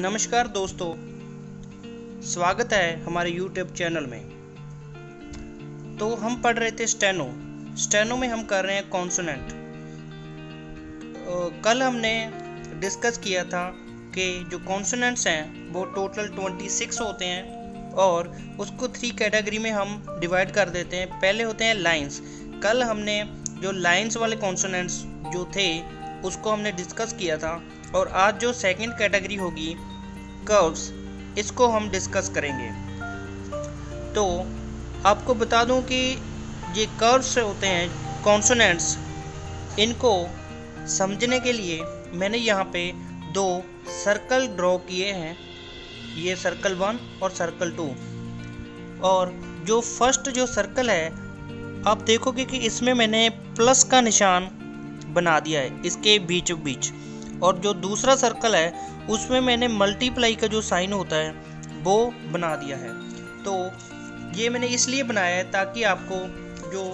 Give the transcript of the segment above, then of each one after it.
नमस्कार दोस्तों, स्वागत है हमारे YouTube चैनल में। तो हम पढ़ रहे थे स्टेनो में हम कर रहे हैं कॉन्सोनेंट। कल हमने डिस्कस किया था कि जो कॉन्सोनेंट्स हैं वो टोटल 26 होते हैं और उसको 3 कैटेगरी में हम डिवाइड कर देते हैं। पहले होते हैं लाइंस। कल हमने जो लाइंस वाले कॉन्सोनेंट्स जो थे उसको हमने डिस्कस किया था और आज जो सेकंड कैटेगरी होगी कर्व्स, इसको हम डिस्कस करेंगे। तो आपको बता दूं कि ये कर्व्स होते हैं कॉन्सोनेंट्स, इनको समझने के लिए मैंने यहाँ पे 2 सर्कल ड्रॉ किए हैं, ये सर्कल 1 और सर्कल 2। और जो फर्स्ट जो सर्कल है आप देखोगे कि इसमें मैंने प्लस का निशान बना दिया है इसके बीच बीच, और जो दूसरा सर्कल है उसमें मैंने मल्टीप्लाई का जो साइन होता है वो बना दिया है। तो ये मैंने इसलिए बनाया है ताकि आपको जो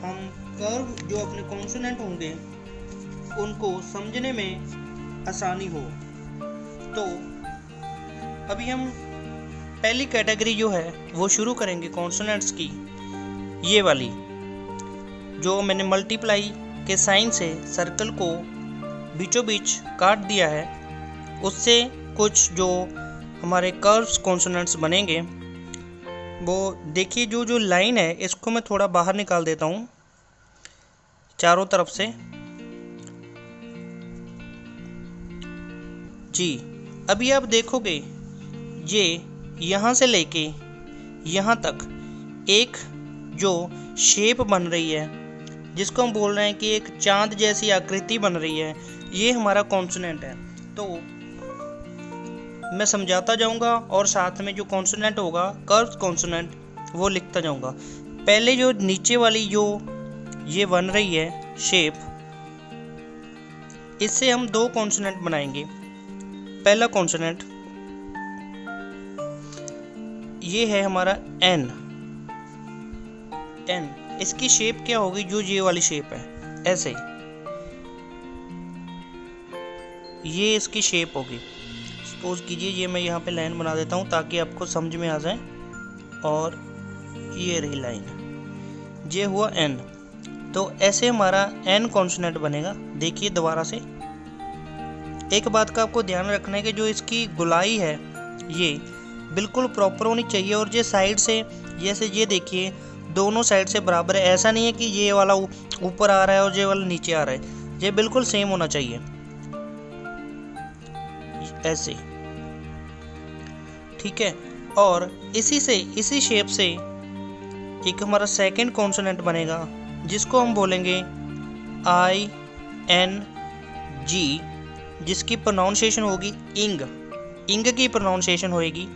हम कर्व जो अपने कॉन्सोनेंट होंगे उनको समझने में आसानी हो। तो अभी हम पहली कैटेगरी जो है वो शुरू करेंगे कॉन्सोनेंट्स की। ये वाली जो मैंने मल्टीप्लाई के साइन से सर्कल को बीचों बीच काट दिया है, उससे कुछ जो हमारे कर्व्स कॉन्सोनेंट्स बनेंगे वो देखिए। जो लाइन है इसको मैं थोड़ा बाहर निकाल देता हूँ चारों तरफ से जी। अभी आप देखोगे ये यहाँ से लेके यहाँ तक एक जो शेप बन रही है जिसको हम बोल रहे हैं कि एक चांद जैसी आकृति बन रही है, ये हमारा कॉन्सोनेंट है। तो मैं समझाता जाऊंगा और साथ में जो कॉन्सोनेंट होगा कर्व कॉन्सोनेंट वो लिखता जाऊंगा। पहले जो नीचे वाली जो ये बन रही है शेप, इससे हम 2 कॉन्सोनेंट बनाएंगे। पहला कॉन्सोनेंट ये है हमारा एन। इसकी शेप क्या होगी, जो ये वाली शेप है ऐसे ये इसकी शेप होगी। सपोज कीजिए ये मैं यहाँ पे लाइन बना देता हूँ ताकि आपको समझ में आ जाए, और ये रही लाइन, ये हुआ एन। तो ऐसे हमारा एन कॉन्सोनेंट बनेगा। देखिए दोबारा से, एक बात का आपको ध्यान रखना है कि जो इसकी गोलाई है ये बिल्कुल प्रॉपर होनी चाहिए, और ये साइड से जैसे ये देखिए दोनों साइड से बराबर है। ऐसा नहीं है कि ये वाला ऊपर आ रहा है और ये वाला नीचे आ रहा है, ये बिल्कुल सेम होना चाहिए ऐसे, ठीक है। और इसी शेप से एक हमारा सेकंड कॉन्सोनेंट बनेगा जिसको हम बोलेंगे ING, जिसकी प्रोनाउंसिएशन होगी इंग की प्रोनाउंसिएशन होगी।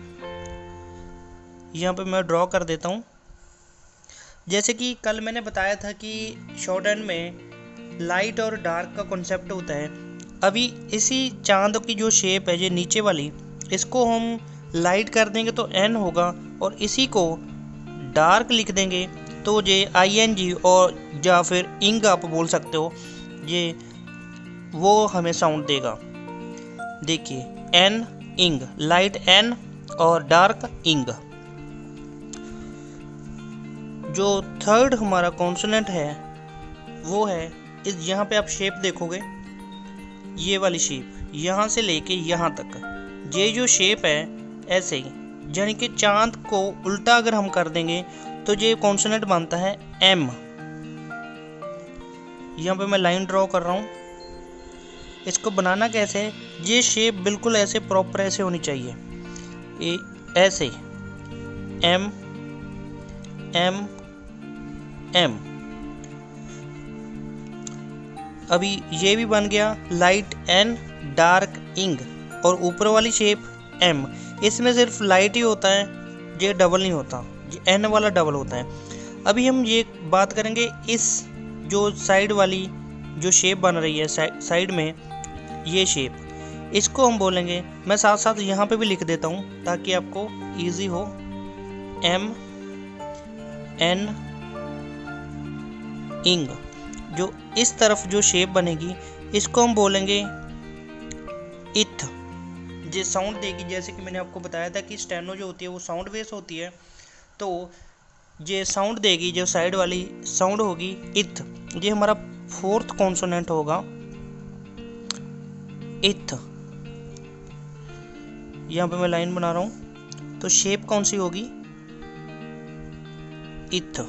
यहाँ पे मैं ड्रॉ कर देता हूँ। जैसे कि कल मैंने बताया था कि शॉर्ट हैंड में लाइट और डार्क का कॉन्सेप्ट होता है। अभी इसी चांद की जो शेप है ये नीचे वाली, इसको हम लाइट कर देंगे तो एन होगा, और इसी को डार्क लिख देंगे तो ये ING और या फिर इंग आप बोल सकते हो, ये वो हमें साउंड देगा। देखिए एन इंग, लाइट एन और डार्क इंग। जो थर्ड हमारा कॉन्सोनेंट है वो है इस, यहाँ पे आप शेप देखोगे ये वाली शेप, यहाँ से लेके यहाँ तक ये जो शेप है ऐसे ही, यानी कि चांद को उल्टा अगर हम कर देंगे तो ये कॉन्सोनेंट बनता है M। यहाँ पे मैं लाइन ड्रॉ कर रहा हूँ। इसको बनाना कैसे है, ये शेप बिल्कुल ऐसे प्रॉपर ऐसे होनी चाहिए, ये ऐसे M M M। अभी ये भी बन गया लाइट N डार्क इंग, और ऊपर वाली शेप M। इसमें सिर्फ लाइट ही होता है, ये डबल नहीं होता, ये N वाला डबल होता है। अभी हम ये बात करेंगे इस जो साइड वाली जो शेप बन रही है साइड में, ये शेप, इसको हम बोलेंगे, मैं साथ साथ यहाँ पे भी लिख देता हूँ ताकि आपको इजी हो, M N इंग। जो इस तरफ जो शेप बनेगी इसको हम बोलेंगे इथ। ये साउंड देगी, जैसे कि मैंने आपको बताया था कि स्टेनो जो होती है वो साउंड बेस होती है, तो ये साउंड देगी, जो साइड वाली साउंड होगी इथ। ये हमारा फोर्थ कॉन्सोनेंट होगा इथ। यहाँ पे मैं लाइन बना रहा हूँ, तो शेप कौन सी होगी, इथ।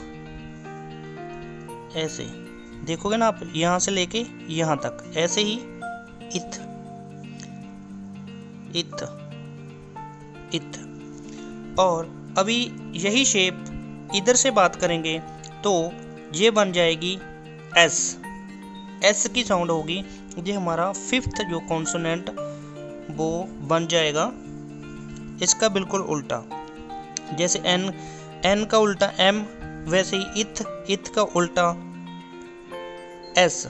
ऐसे देखोगे ना आप, यहाँ से लेके यहाँ तक, ऐसे ही इथ इथ इथ। और अभी यही शेप इधर से बात करेंगे तो ये बन जाएगी एस। एस की साउंड होगी, ये हमारा फिफ्थ जो कॉन्सोनेंट वो बन जाएगा इसका बिल्कुल उल्टा। जैसे एन, एन का उल्टा एम, वैसे ही इथ, इथ का उल्टा एस।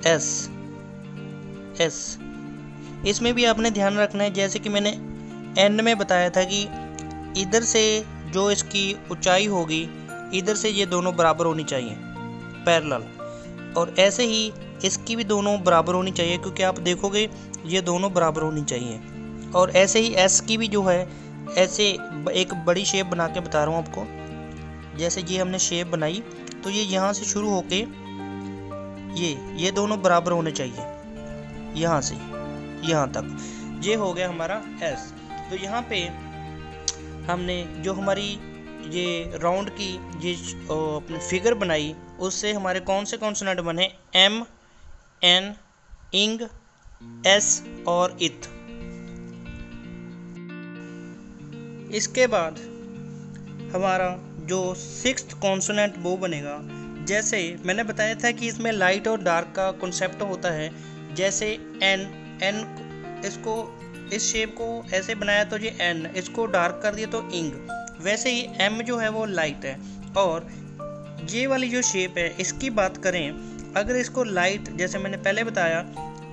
S S. इसमें भी आपने ध्यान रखना है, जैसे कि मैंने एन में बताया था कि इधर से जो इसकी ऊंचाई होगी, इधर से ये दोनों बराबर होनी चाहिए, पैरेलल। और ऐसे ही इसकी भी दोनों बराबर होनी चाहिए, क्योंकि आप देखोगे ये दोनों बराबर होनी चाहिए। और ऐसे ही एस की भी जो है, ऐसे एक बड़ी शेप बना के बता रहा हूँ आपको। जैसे ये हमने शेप बनाई, तो ये यहाँ से शुरू होके ये दोनों बराबर होने चाहिए, यहाँ से यहाँ तक। ये हो गया हमारा एस। तो यहाँ पे हमने जो हमारी ये राउंड की ये अपनी फिगर बनाई, उससे हमारे कौन से कॉन्सोनेंट बने, एम, एन, इंग, एस और इथ। इसके बाद हमारा जो सिक्स्थ कॉन्सोनेंट वो बनेगा, जैसे मैंने बताया था कि इसमें लाइट और डार्क का कॉन्सेप्ट होता है। जैसे एन, एन इसको, इस शेप को ऐसे बनाया तो ये एन, इसको डार्क कर दिया तो इंग। वैसे ही एम जो है वो लाइट है। और ये वाली जो शेप है, इसकी बात करें, अगर इसको लाइट, जैसे मैंने पहले बताया,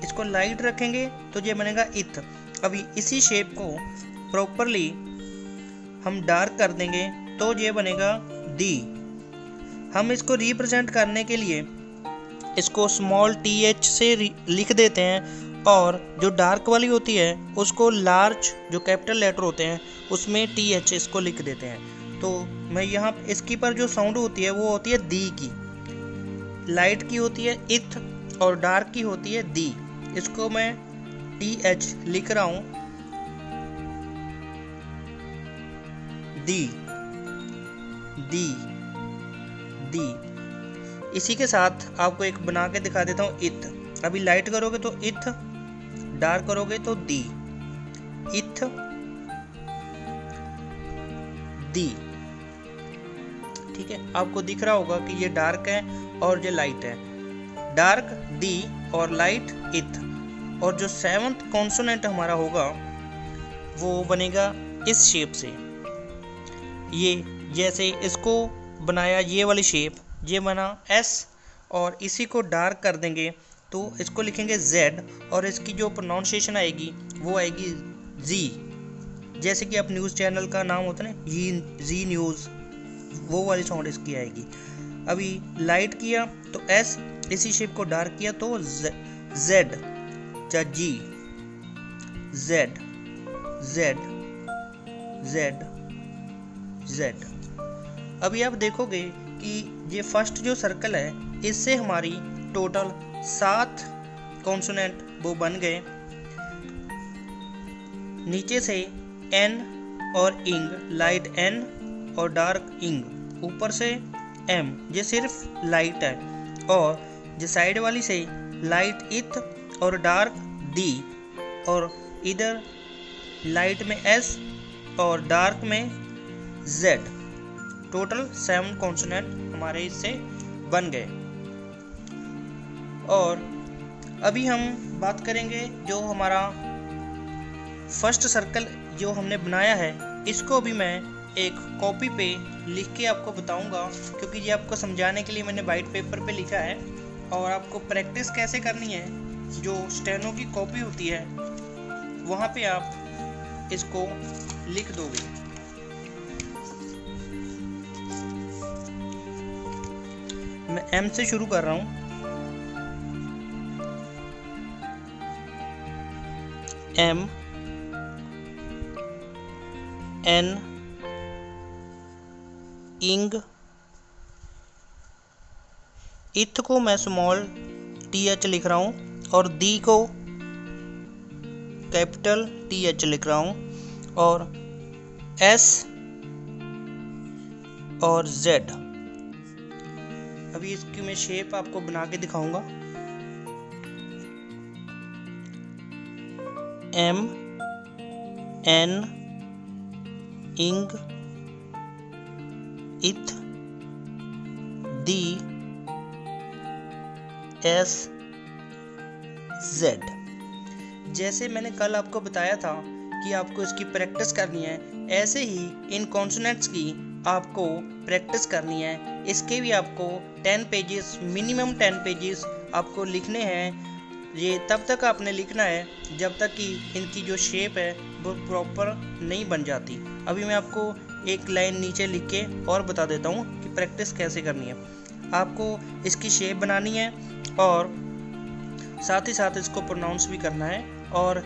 इसको लाइट रखेंगे तो ये बनेगा इथ। अभी इसी शेप को प्रॉपरली हम डार्क कर देंगे तो ये बनेगा डी। हम इसको रिप्रेजेंट करने के लिए इसको स्मॉल टी एच से लिख देते हैं, और जो डार्क वाली होती है उसको लार्ज, जो कैपिटल लेटर होते हैं उसमें टी एच इसको लिख देते हैं। तो मैं यहाँ इसकी पर जो साउंड होती है वो होती है दी की। लाइट की होती है इथ और डार्क की होती है दी। इसको मैं टी एच लिख रहा हूँ, दी दी दी। इसी के साथ आपको एक बना के दिखा देता हूँ, इथ। अभी लाइट करोगे तो इथ, डार्क करोगे तो दी, इथ दी। ठीक है, आपको दिख रहा होगा कि ये डार्क है और ये लाइट है। डार्क दी और लाइट इथ। और जो सेवंथ कॉन्सोनेंट हमारा होगा वो बनेगा इस शेप से। ये जैसे इसको बनाया, ये वाली शेप, ये बना एस, और इसी को डार्क कर देंगे तो इसको लिखेंगे जेड, और इसकी जो प्रोनाउंसिएशन आएगी वो आएगी जी। जैसे कि आप न्यूज़ चैनल का नाम होता है ना, जी न्यूज़, वो वाली साउंड इसकी आएगी। अभी लाइट किया तो एस, इसी शेप को डार्क किया तो जेड, जी, जेड जेड जेड जेड। अभी आप देखोगे कि ये फर्स्ट जो सर्कल है, इससे हमारी टोटल 7 कॉन्सोनेंट वो बन गए। नीचे से एन और इंग, लाइट एन और डार्क इंग, ऊपर से एम, ये सिर्फ लाइट है। और जो साइड वाली से लाइट इथ और डार्क डी, और इधर लाइट में एस और डार्क में जेड। टोटल 7 कॉन्सोनेंट हमारे इससे बन गए। और अभी हम बात करेंगे जो हमारा फर्स्ट सर्कल जो हमने बनाया है, इसको भी मैं एक कॉपी पे लिख के आपको बताऊंगा, क्योंकि ये आपको समझाने के लिए मैंने वाइट पेपर पे लिखा है। और आपको प्रैक्टिस कैसे करनी है, जो स्टेनो की कॉपी होती है वहाँ पे आप इसको लिख दोगे। मैं एम से शुरू कर रहा हूँ। एम एन इंग, इथ को मैं स्मॉल टी एच लिख रहा हूँ और दी को कैपिटल टी एच लिख रहा हूँ, और एस और जेड। अभी इसकी मैं शेप आपको बना के दिखाऊंगा। एम एन इंग इथ दी एस जेड। जैसे मैंने कल आपको बताया था कि आपको इसकी प्रैक्टिस करनी है, ऐसे ही इन कॉन्सोनेंट्स की आपको प्रैक्टिस करनी है। इसके भी आपको 10 पेजेस, मिनिमम 10 पेजेस आपको लिखने हैं। ये तब तक आपने लिखना है जब तक कि इनकी जो शेप है वो प्रॉपर नहीं बन जाती। अभी मैं आपको एक लाइन नीचे लिख के और बता देता हूँ कि प्रैक्टिस कैसे करनी है। आपको इसकी शेप बनानी है और साथ ही साथ इसको प्रोनाउंस भी करना है, और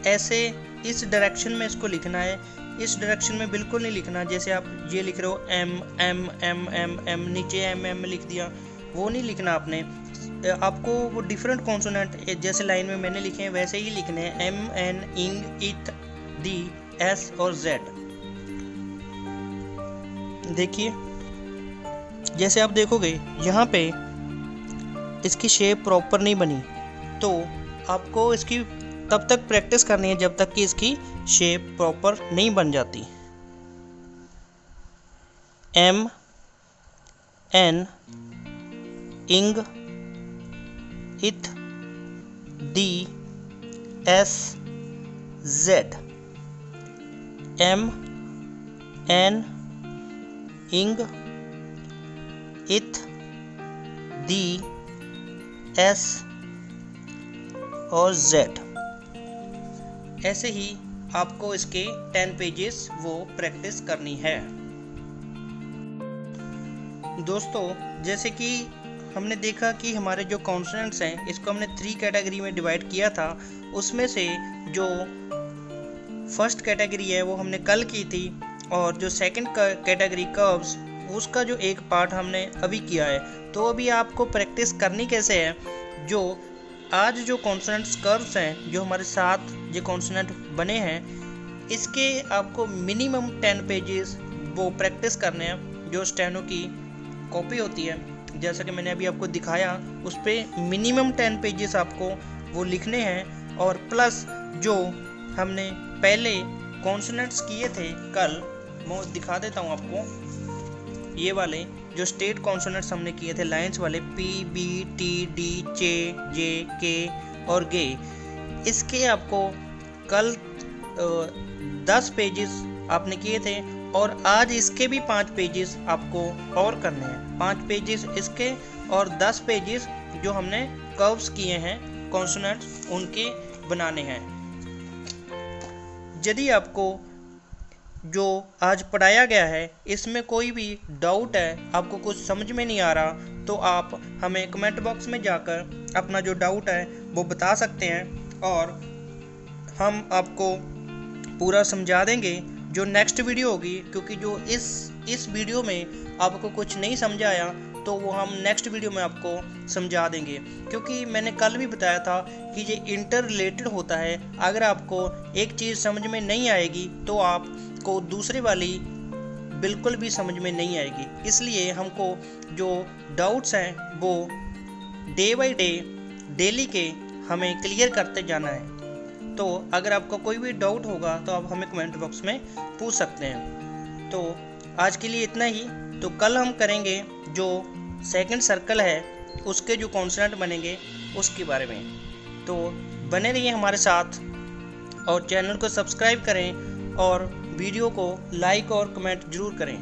ऐसे इस डायरेक्शन में इसको लिखना है। इस डायरेक्शन में बिल्कुल नहीं लिखना जैसे आप ये लिख रहे हो M M M M M, नीचे एम एम लिख दिया, वो नहीं लिखना आपने। आपको वो डिफरेंट कॉन्सोनेंट जैसे लाइन में मैंने लिखे हैं वैसे ही लिखने हैं, एम एन इंग इथ दी एस और जेड। देखिए जैसे आप देखोगे यहाँ पे इसकी शेप प्रॉपर नहीं बनी, तो आपको इसकी तब तक प्रैक्टिस करनी है जब तक कि इसकी शेप प्रॉपर नहीं बन जाती। एम एन इंग इथ दी एस जेड। एम एन इंग इथ दी एस और जेड। ऐसे ही आपको इसके 10 पेजेस वो प्रैक्टिस करनी है। दोस्तों जैसे कि हमने देखा कि हमारे जो कॉन्सोनेंट्स हैं इसको हमने 3 कैटेगरी में डिवाइड किया था। उसमें से जो फर्स्ट कैटेगरी है वो हमने कल की थी, और जो सेकंड कैटेगरी कर्व्स उसका जो एक पार्ट हमने अभी किया है। तो अभी आपको प्रैक्टिस करनी कैसे है, जो आज जो कॉन्सोनेंट्स कर्व्स हैं जो हमारे साथ जो कॉन्सोनेंट बने हैं, इसके आपको मिनिमम 10 पेजेस वो प्रैक्टिस करने हैं। जो स्टेनो की कॉपी होती है जैसा कि मैंने अभी आपको दिखाया, उस पर मिनिमम 10 पेजेस आपको वो लिखने हैं। और प्लस जो हमने पहले कॉन्सोनेंट्स किए थे कल, मैं दिखा देता हूँ आपको। ये वाले जो स्टेट कॉन्सोनेंट्स हमने किए थे लाइंस वाले, पी बी टी डी चे जे के और गे, इसके आपको कल 10 पेजेस आपने किए थे, और आज इसके भी 5 पेजेस आपको और करने हैं। 5 पेजेस इसके और 10 पेजेस जो हमने कर्व्स किए हैं कॉन्सोनेंट्स उनके बनाने हैं। यदि आपको जो आज पढ़ाया गया है इसमें कोई भी डाउट है, आपको कुछ समझ में नहीं आ रहा, तो आप हमें कमेंट बॉक्स में जाकर अपना जो डाउट है वो बता सकते हैं, और हम आपको पूरा समझा देंगे जो नेक्स्ट वीडियो होगी। क्योंकि जो इस वीडियो में आपको कुछ नहीं समझ आया तो वो हम नेक्स्ट वीडियो में आपको समझा देंगे, क्योंकि मैंने कल भी बताया था कि ये इंटर रिलेटेड होता है। अगर आपको एक चीज़ समझ में नहीं आएगी तो आपको दूसरी वाली बिल्कुल भी समझ में नहीं आएगी। इसलिए हमको जो डाउट्स हैं वो डे बाय डे डेली के हमें क्लियर करते जाना है। तो अगर आपका कोई भी डाउट होगा तो आप हमें कमेंट बॉक्स में पूछ सकते हैं। तो आज के लिए इतना ही। तो कल हम करेंगे जो सेकंड सर्कल है उसके जो कॉन्सोनेंट बनेंगे उसके बारे में। तो बने रहिए हमारे साथ और चैनल को सब्सक्राइब करें और वीडियो को लाइक और कमेंट ज़रूर करें।